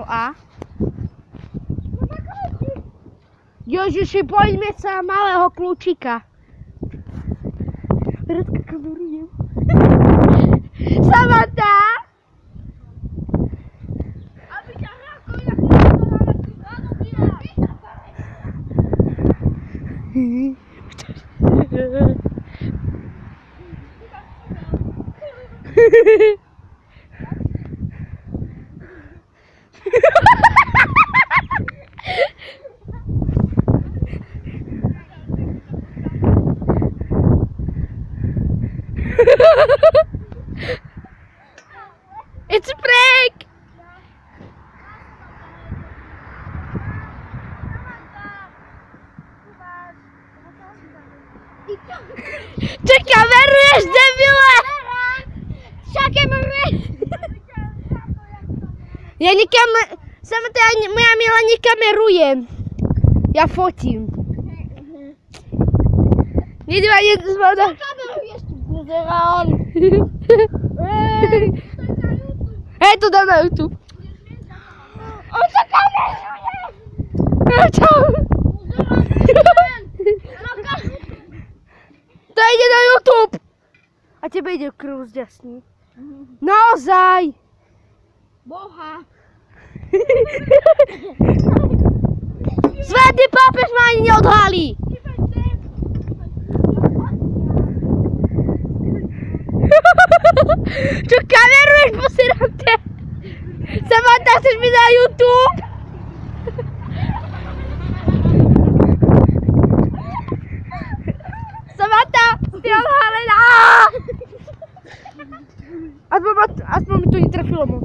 A? Ježiši, poďme sa malého kľúčika. Radka kamerujem. Samantha! Aby ťa rakovina chytala, It's a prank! Ty kameruješ, debile! Však kameruješ! Ja nikam, Samantha, moja milá, nekamerujem. Ja fotím. Nedívaj, nezvada. Kameruješ, tu buzerán! Hej, to dám na YouTube. On sa kameruje! Čau. To ide na YouTube. A tebe ide krv z jasný. Naozaj. Boha! Svätý pápež ma ani neodhalí. Čo kameruješ, posirante? Samantha, chceš mi na YouTube? Samantha, si odhalená! Aspoň mi to netrafilo moc.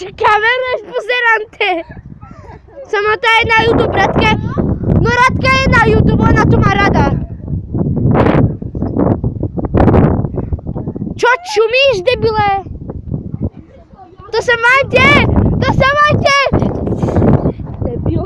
Čo kameruješ, pozerante? Samantha je na YouTube, Radka. No Radka je na YouTube, ona to má rada. Čo čumíš, debile? To sa máte! To sa máte! Debil.